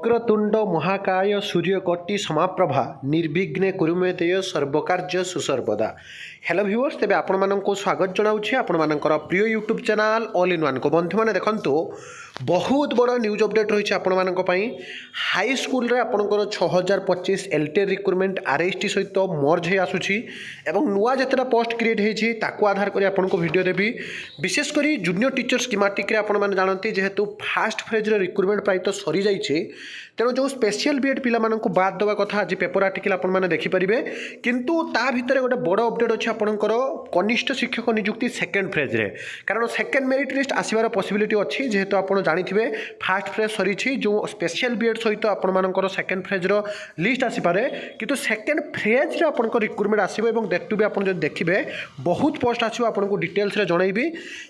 वक्रतुंड महाकाय सूर्यकोटि समाप्रभा निर्विघ्ने कुरुमे देय सर्वकार्य सुसर्वदा। हेलो व्यूअर्स, तेज आपण स्वागत जनाऊँगी आपणकर प्रिय YouTube channel all in one को। बंधु मैंने देखो बहुत बड़ न्यूज अपडेट रही है हाई स्कूल रे आपणकर 6025 एलटी रिक्रुटमेंट आरएसटी सहित मर्ज हो आसूची एवं नुआ जितना पोस्ट क्रिएट होती आधार कर आपको वीडियो देवी। विशेषकर जूनियर टीचर स्कीमेटिक आपण मैंने जानते जेहेतु फास्ट फेज रिक्रुटमेंट प्राय तो सरी जाइए, तेणु जो स्पेशल बीएड पिला बाद देवा कथा आज पेपर आर्टिकल आपने देखिपारे। किंतु ता भितर गोटे बड़ अपडेट अच्छे आपंकर कनिष्ठ शिक्षक नियुक्ति सेकेंड फेज रे, कारण सेकेंड मेरिट लिस्ट आसबार पॉसिबिलिटी अच्छी जेहेतु आप जानिथिबे फास्ट फेज सरी जो स्पेशल बीएड सहित आपर सेकेंड फेज रो लिस्ट आसीपारे, किंतु सेकेंड फेज रे आपन रिक्रुटमेंट आसीबो एवं दैट टू भी आप देखिए बहुत पोस्ट आसीबो आपन डिटेल्स रे जनइबी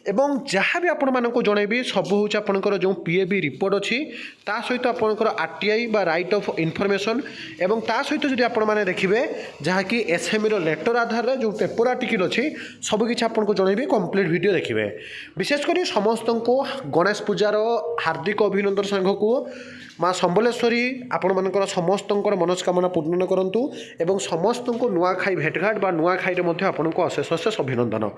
एवं जहाँ भी आपण मानक जनइबी सब हूँ आपंकर जो पीएबी रिपोर्ट अच्छी ता सहित आपंकर आरटीआई बा राइट ऑफ इनफॉरमेशन एवं ता सहित जदि आपण माने देखिबे जहाँकि एसएमई रो लेटर आधार रे जो पेपर आर्टिकल अच्छी सब किसी आपको जनइबी कंप्लीट वीडियो देखिए। विशेषकर समस्त को गणेश पूजार हार्दिक अभिनंदन सांघकू माँ संबलेश्वरी आपण मानकर समस्त मनस्कामना पूर्ण करंतु एवं समस्त को नुआखाई भेटघाट बा नुआखाई रे मध्य आपनको अशेष अशेष अभिनंदन।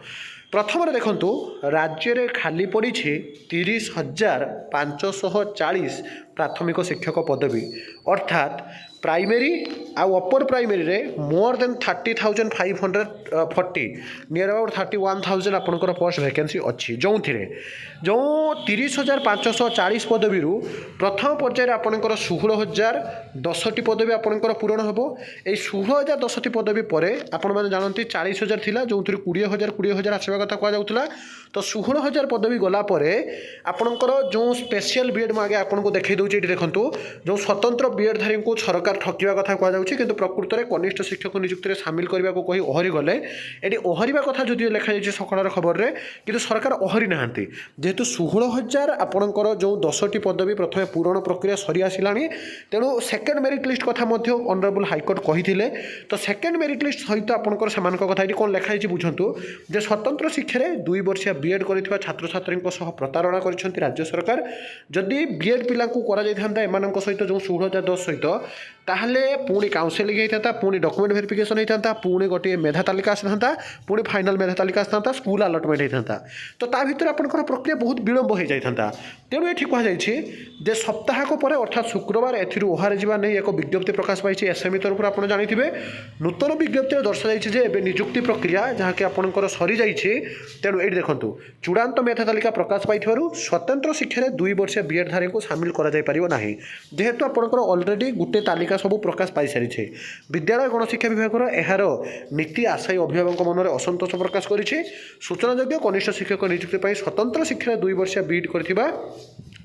प्रथम देखंतु राज्य रे खाली पड़ी 30,540 प्राथमिक शिक्षक पदवी अर्थात प्राइमेरी आउ अपर प्राइमेरी रे मोर देन 30,540 नियर अबाउट 31,000 आपंकर पोस्ट वैकेंसी अच्छी जो 30,540 पदवी प्रथम पर्यायर आपंकर 16,010 पदवी आपंकर पूरण हम। ये 16,010 पदवी पर आपण मैंने जानते 40,000 थिला जो 20,000 आसवा कथा कहुला। तो 16,000 पदवी गलापर आपंकर जो स्पेशल बीएड आगे आपको देखई दूसरी ये देखो जो स्वतंत्र बीएड धारी को सरकार ठकिया कथा कहुच्छे, किंतु प्रकृत में कनिष्ठ शिक्षक नियुक्ति सामिल करने को कही ओहरी गले ये ओहरिया कथा जो लिखाई सकाल खबर में, किंतु सरकार ओहरी ना जेहेतु 16,000 आपंकर जो 10टी पदवी प्रथम पूरण प्रक्रिया सरी आसला, तेणु सेकेंड मेरिट लिस्ट कथा ऑनरेबल हाईकोर्ट कही। तो सेकेंड मेरिट लिस्ट सहित आपंकर से कथा ये कौन लिखाई बुझंतु जे स्वतंत्र शिक्षा 2 वर्षिया बीएड कर छात्र छात्री प्रतारणा कर राज्य सरकार। जदि बीएड पिला एम सहित जो 16,010 सहित ताहले पुणी काउंसिलिंग होता, पुणी डॉक्यूमेंट वेरिफिकेशन होता, पुणी गोटे मेधा तालिका आसी था, पुणी फाइनल मेधा तालिका आसी था, स्कूल अलटमेंट होता। तो ता भीतर आपंकर प्रक्रिया बहुत विलंब हो जाता। तेणु ये कहुई सप्ताहक पर अर्थात शुक्रवार एथि ओहार जा नहीं एक विज्ञप्ति प्रकाश पाई एसएमई तरफ आप जानिथिबे। नूतन विज्ञप्ति दर्शाई नियुक्ति प्रक्रिया जहाँकि आपंकर सरी जाइए, तेणु ये देखो चूड़ांत मेधा तालिका प्रकाश पाई स्वतंत्र शिक्षा 2 वर्षिया बीएड धारी को सामिल कर जेहेतु आपंकर ऑलरेडी गोटे तालिका सब प्रकाश पाई सारी। विद्यालय गणशिक्षा विभाग यार नीति आशायी अभिभावक मन में असंतोष प्रकाश करिछि। सूचनायोग्य कनिष्ठ शिक्षक नियुक्ति स्वतंत्र शिक्षा 2 वर्षिया बीएड करथिबा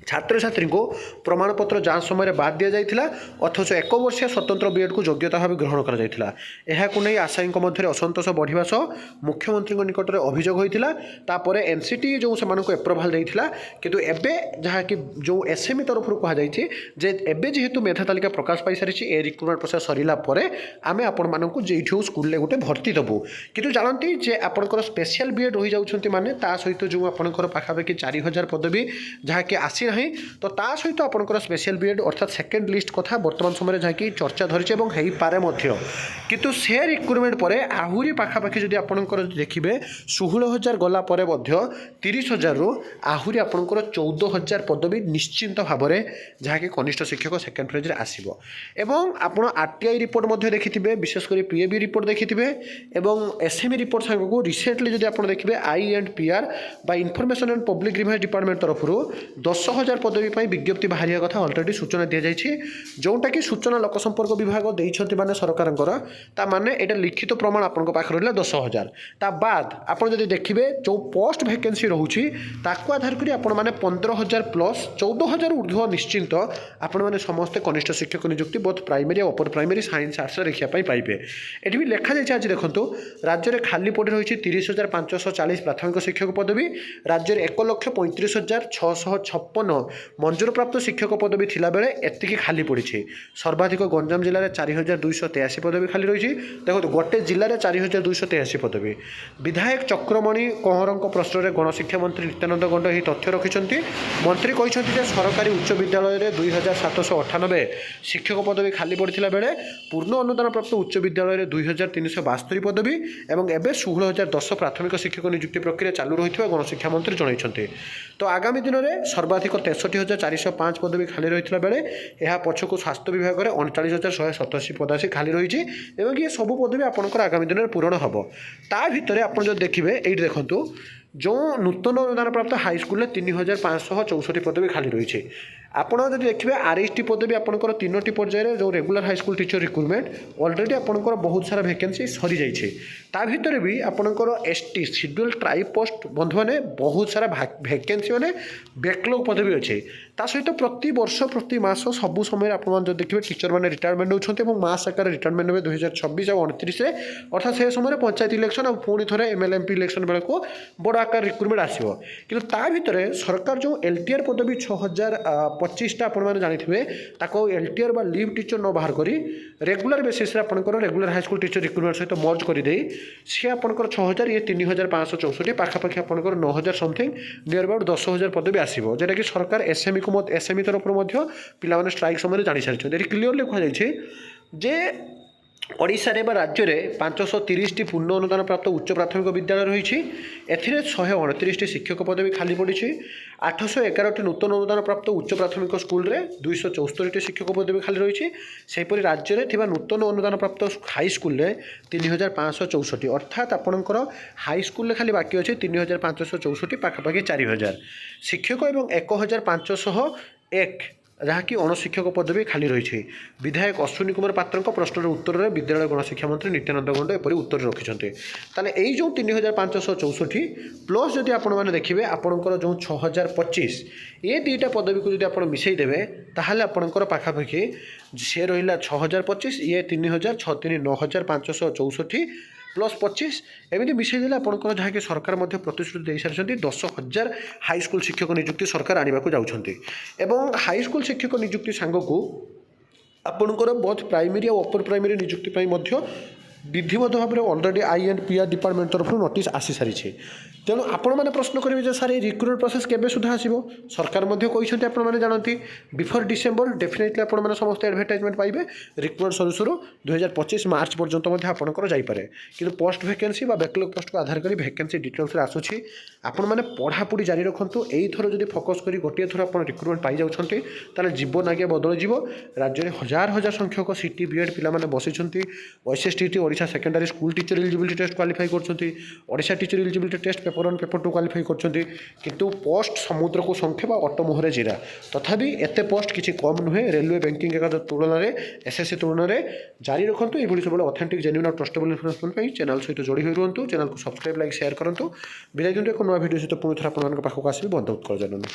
छात्र छात्री को प्रमाणपत्र जांच समय बाद दि जाइथिला, अथच 1 वर्षिया स्वतंत्र बीएड को योग्यता भाव ग्रहण कर जाइथिला। एहाकु नै आशायी मध्य असंतोष बढ़िबा सह मुख्यमंत्री निकट में अभियोग होइथिला। तापर एनसीटी जो से एप्रुवाल देइथिला, किंतु एबे जहाँकि जो एसएमई तरफ कहुई जे एबे जेहेतु मेधा तालिका प्रकाश पाई सारी ए रिक्रुटमेंट प्रोसेस सरला आमे आपण मानकु जेठू स्कूल ले गोटे भर्ती देबू। किंतु जानती जे आपनकर स्पेशल बीएड रही जाउछंती माने ता सहित जो आपनकर पाखापाखि 4,000 पदवी जहाँकि आसी नहीं, तो ता सहित आपनकर स्पेशल बीएड अर्थात सेकेंड लिस्ट कथा वर्तमान समय जहाँकि चर्चा धरी हो पारे मध्य, किंतु से रिक्रुटमेंट पर आहुरी पाखापाखि जदि आपनकर देखिबे 16,000 गला परे मध्य 30,000 रु आहुरी आपनकर 14,000 पदवी निश्चिंत भाव में जहाँकि कनिष्ठ शिक्षक सेकेंड फेज रे आसीबो। एवं आपण आरटीआई रिपोर्ट मध्य देखिथिबे, विशेषकर पीएबी रिपोर्ट देखिथिबे एवं एसएमई रिपोर्ट सांग को रिसेंटली जदि आपण देखिबे आईएंडपीआर बा information and public grievance department तरफ 10,000 पदवी पर विज्ञप्ति बाहर कथा अलरेडी सूचना दी जाइए, जोटा कि सूचना लोक संपर्क विभाग देइछंती माने सरकार माने एटा लिखित प्रमाण आपण पाखे रहा 10,000। ता बाद आपण जदि देखिबे जो पोस्ट वैकेंसी रोची ताकू आधार करी आपण माने 15,000 प्लस 14,000 ऊर्ध्व निश्चिंत आपण माने समस्त कनिष्ठ शिक्षक नियुक्ति बोथ प्राइमरी और अपर प्राइमरी साइंस आर्ट्स देखा पाइबे। ये भी लिखा जाए आज देखो राज्य में खाली पड़ी रही 30,540 प्राथमिक शिक्षक पदवी, राज्य में 1,35,656 ମଞ୍ଜୁରପ୍ରାପ୍ତ ଶିକ୍ଷକ ପଦବୀ ଥିଲାବେଳେ ଏତିକି ଖାଲି ପଡ଼ିଛି। ସର୍ବାଧିକ ଗଞ୍ଜାମ ଜିଲ୍ଲାରେ 4283 ପଦବୀ ଖାଲି ରହିଛି। ଦେଖନ୍ତୁ ଗୋଟେ ଜିଲ୍ଲାରେ 4283 ପଦବୀ। ବିଧାୟକ ଚକ୍ରମଣି କହଁରଙ୍କ ପ୍ରଶ୍ନରେ ଗଣଶିକ୍ଷା ମନ୍ତ୍ରୀ ନିତ୍ୟାନନ୍ଦ ଗଣ୍ଡ ଏହି ତଥ୍ୟ ରଖିଛନ୍ତି। ମନ୍ତ୍ରୀ କହିଛନ୍ତି ଯେ ସରକାରୀ ଉଚ୍ଚ ବିଦ୍ୟାଳୟରେ 2798 ଶିକ୍ଷକ ପଦବୀ ଖାଲି ପଡ଼ିଥିଲା ବେଳେ ପୂର୍ଣ୍ଣ ଅନୁଦାନ ପ୍ରାପ୍ତ ଉଚ୍ଚ ବିଦ୍ୟାଳୟରେ 2372 ପଦବୀ ଏବଂ ଏବେ 16010 ପ୍ରାଥମିକ ଶିକ୍ଷକ ନିଯୁକ୍ତି ପ୍ରକ୍ରିୟା ଚାଲୁ ରହିଥିବା ଗଣଶିକ୍ଷା ମନ୍ତ୍ରୀ ଜଣାଇଛନ୍ତି। ତ ଆଗାମୀ ଦିନରେ ସର୍ବାଧିକ 63405 ପଦବୀ ଖାଲି ରହିଥିଲା ବେଳେ ଏହା ପଛକୁ ସ୍ୱାସ୍ଥ୍ୟ ବିଭାଗରେ 39187 ପଦାସି ଖାଲି ରହିଛି ଏବଂ ଏ ସବୁ ପଦବୀ ଆପଣଙ୍କର ଆଗାମୀ ଦିନରେ ପୂରଣ ହେବ। ତା ଭିତରେ ଆପଣ ଯଦି ଦେଖିବେ ଏଇଠି ଦେଖନ୍ତୁ ଯେଉଁ ନୂତନ ଅନୁଦାନ ପ୍ରାପ୍ତ ହାଇସ୍କୁଲରେ 3564 ପଦବୀ ଖାଲି ରହିଛି। ଆପଣ ଯଦି ଦେଖିବେ RST ପଦବୀ ଆପଣଙ୍କର 3ଟି ପର୍ଯ୍ୟାୟରେ ଯେଉଁ regular high school teacher recruitment already ଆପଣଙ୍କର ବହୁତ ସାରା ଭ୍ୟାକେନ୍ସି ସରିଯାଇଛି। ତା ଭିତରେ ବି ଆପଣଙ୍କର ST ସିଡ୍ୟୁଲ୍ ଟ୍ରାଇବ୍ ପୋଷ୍ଟ ବନ୍ଧୁମାନେ ବହୁତ ସାରା ଭ୍ୟାକେନ୍ସି ମାନେ ବ୍ୟାକଲଗ୍ ପଦବୀ ଅଛି। ତା ସହିତ ପ୍ରତି ବର୍ଷ ପ୍ରତି ମାସ ସବୁ ସମୟରେ ଆପଣମାନେ ଯଦି ଦେଖିବେ ଟିଚରମାନେ ରିଟାୟାରମେଣ୍ଟ ନେଉଛନ୍ତି ଏବଂ ମାସ ଆକାରରେ ରିଟାୟାରମେଣ୍ଟ ନେବେ 2026 ଆଉ 29ରେ, ଅର୍ଥାତ୍ ସେ ସମୟରେ ପଞ୍ଚାୟତ ଇଲେକ୍ସନ୍ ଆଉ ପୁଣି ଥରେ MLA MP ଇଲେକ୍ସନ୍ ବେଳକୁ ବଡ଼ ଆକାର ରିକ୍ରୁଟମେଣ୍ଟ ଆସିବ। କିନ୍ତୁ ତା ଭିତରେ ସରକାର ଯେଉଁ LTR ପଦବୀ 6025ଟା ଆପଣମାନେ ଜାଣିଥିବେ ତାକୁ LTR ବା ଲିଭ୍ ଟିଚର ନ ବାହାର କରି ରେଗୁଲାର ବେସିସ୍ରେ ଆପଣଙ୍କର ରେଗୁଲାର ହାଇସ୍କୁଲ ଟିଚର ରିକ୍ରୁଟମେଣ୍ଟ ସହିତ ମର୍ଜ କରିଦେଇ ସିଏ ଆପଣଙ୍କର 6000 ଇଏ 3564 ପାଖାପାଖି ଆପଣଙ୍କର 9000 ସମଥିଙ୍ଗ ନିୟର ଆବାଉଟ୍ 10000 ପଦବୀ ଆସିବ, ଯେଉଁଟାକି ସରକାର SME ତରଫରୁ ମଧ୍ୟ ପିଲାମାନେ ଷ୍ଟ୍ରାଇକ୍ ସମୟରେ ଜାଣିସାରିଛନ୍ତି। ଏଠି କ୍ଲିଅରଲି କୁହାଯାଇଛି ଯେ ଓଡ଼ିଶାରେ ବା ରାଜ୍ୟରେ 530ଟି ପୂର୍ଣ୍ଣ ଅନୁଦାନ ପ୍ରାପ୍ତ ଉଚ୍ଚ ପ୍ରାଥମିକ ବିଦ୍ୟାଳୟ ରହିଛି। ଏଥିରେ 129ଟି ଶିକ୍ଷକ ପଦବୀ ଖାଲି ପଡ଼ିଛି। 811ଟି ନୂତନ ଅନୁଦାନ ପ୍ରାପ୍ତ ଉଚ୍ଚ ପ୍ରାଥମିକ ସ୍କୁଲରେ 274ଟି ଶିକ୍ଷକ ପଦବୀ ଖାଲି ରହିଛି। ସେହିପରି ରାଜ୍ୟରେ ଥିବା ନୂତନ ଅନୁଦାନ ପ୍ରାପ୍ତ ହାଇସ୍କୁଲରେ 3564, ଅର୍ଥାତ୍ ଆପଣଙ୍କର ହାଇସ୍କୁଲରେ ଖାଲି ବାକି ଅଛି 3564 ପାଖାପାଖି 4000 ଶିକ୍ଷକ ଏବଂ 1501 ଯାହାକି ଅଣଶିକ୍ଷକ ପଦବୀ ଖାଲି ରହିଛି। ବିଧାୟକ ଅଶ୍ୱିନୀ କୁମାର ପାତ୍ରଙ୍କ ପ୍ରଶ୍ନର ଉତ୍ତରରେ ବିଦ୍ୟାଳୟ ଗଣଶିକ୍ଷା ମନ୍ତ୍ରୀ ନିତ୍ୟାନନ୍ଦ ଗଣ୍ଡ ଏପରି ଉତ୍ତର ରଖିଛନ୍ତି। ତାହେଲେ ଏଇ ଯେଉଁ 3564 ପ୍ଲସ୍ ଯଦି ଆପଣମାନେ ଦେଖିବେ ଆପଣଙ୍କର ଯେଉଁ 6025 ଏ ଦୁଇଟା ପଦବୀକୁ ଯଦି ଆପଣ ମିଶାଇ ଦେବେ ତାହେଲେ ଆପଣଙ୍କର ପାଖାପାଖି ସେ ରହିଲା 6025 ଇଏ 3000 63 9564 ପ୍ଲସ୍ 25 ଏମିତି ମିଶାଇ ଦେଲେ ଆପଣଙ୍କର ଯାହାକି ସରକାର ମଧ୍ୟ ପ୍ରତିଶ୍ରୁତି ଦେଇସାରିଛନ୍ତି 10,000 ହାଇସ୍କୁଲ ଶିକ୍ଷକ ନିଯୁକ୍ତି ସରକାର ଆଣିବାକୁ ଯାଉଛନ୍ତି। ଏବଂ ହାଇସ୍କୁଲ ଶିକ୍ଷକ ନିଯୁକ୍ତି ସାଙ୍ଗକୁ ଆପଣଙ୍କର ବୋଥ୍ ପ୍ରାଇମେରୀ ଆଉ ଅପର ପ୍ରାଇମେରୀ ନିଯୁକ୍ତି ପାଇଁ ମଧ୍ୟ ବିଧିବଦ୍ଧ ଭାବରେ ଅଲରେଡ଼ି INPR ଡିପାର୍ଟମେଣ୍ଟ ତରଫରୁ ନୋଟିସ୍ ଆସିସାରିଛି। ତେଣୁ ଆପଣମାନେ ପ୍ରଶ୍ନ କରିବେ ଯେ ସାର୍ ଏଇ ରିକ୍ରୁଟମେଣ୍ଟ ପ୍ରୋସେସ୍ କେବେ ସୁଦ୍ଧା ଆସିବ? ସରକାର ମଧ୍ୟ କହିଛନ୍ତି ଆପଣମାନେ ଜାଣନ୍ତି ବିଫୋର୍ ଡିସେମ୍ବର ଡେଫିନେଟଲି ଆପଣମାନେ ସମସ୍ତେ ଆଡ଼ଭର୍ଟାଇଜମେଣ୍ଟ ପାଇବେ। ରିକ୍ରୁଟମେଣ୍ଟ ସରୁ ସରୁ 2025 ମାର୍ଚ୍ଚ ପର୍ଯ୍ୟନ୍ତ ମଧ୍ୟ ଆପଣଙ୍କର ଯାଇପାରେ। କିନ୍ତୁ ପୋଷ୍ଟ ଭ୍ୟାକେନ୍ସି ବା ବ୍ୟାକଲଗ୍ ପୋଷ୍ଟକୁ ଆଧାର କରି ଭ୍ୟାକେନ୍ସି ଡିଟେଲ୍ସରେ ଆସୁଛି। ଆପଣମାନେ ପଢ଼ାପଢ଼ି ଜାରି ରଖନ୍ତୁ। ଏଇଥର ଯଦି ଫୋକସ୍ କରି ଗୋଟିଏ ଥର ଆପଣ ରିକ୍ରୁଟମେଣ୍ଟ ପାଇଯାଉଛନ୍ତି ତାହେଲେ ଜୀବନ ଆଗେ ବଦଳିଯିବ। ରାଜ୍ୟରେ ହଜାର ହଜାର ସଂଖ୍ୟକ CT BEd ପିଲାମାନେ ବସିଛନ୍ତି। SSTT Odisha secondary school teacher eligibility test qualify କରୁଛନ୍ତି। Odisha teacher eligibility test paper 1 paper 2 qualify କରୁଛନ୍ତି। କିନ୍ତୁ ପୋଷ୍ଟ ସମୁଦ୍ରକୁ ଶଙ୍ଖେ ବା ଅଟ ମୁହଁରେ ଜିରା। ତଥାପି ଏତେ ପୋଷ୍ଟ କିଛି କମ୍ ନୁହେଁ। ରେଲୱେ ବ୍ୟାଙ୍କିଂ ଏକାଦ ତୁଳନାରେ SSC ତୁଳନାରେ ଜାରି ରଖନ୍ତୁ। ଏଭଳି ସବୁବେଳେ ଅଥେଣ୍ଟିକ୍ ଜେନ୍ୟୁନ୍ ଆଉ ଟ୍ରଷ୍ଟେବଲ୍ ଇନଫର୍ମେସନ୍ ପାଇଁ ଚ୍ୟାନେଲ୍ ସହିତ ଯୋଡ଼ି ହୋଇ ରୁହନ୍ତୁ। ଚ୍ୟାନେଲକୁ ସବସ୍କ୍ରାଇବ୍ ଲାଇକ୍ ସେୟାର କରନ୍ତୁ। ବିଦାୟ ଦିଅନ୍ତୁ ଏକ ନୂଆ ଭିଡ଼ିଓ ସହିତ ପୁଣି ଥରେ ଆପଣମାନଙ୍କ ପାଖକୁ ଆସିବି। ବନ୍ଦ ଉତ୍କଳ ଜନନୀ।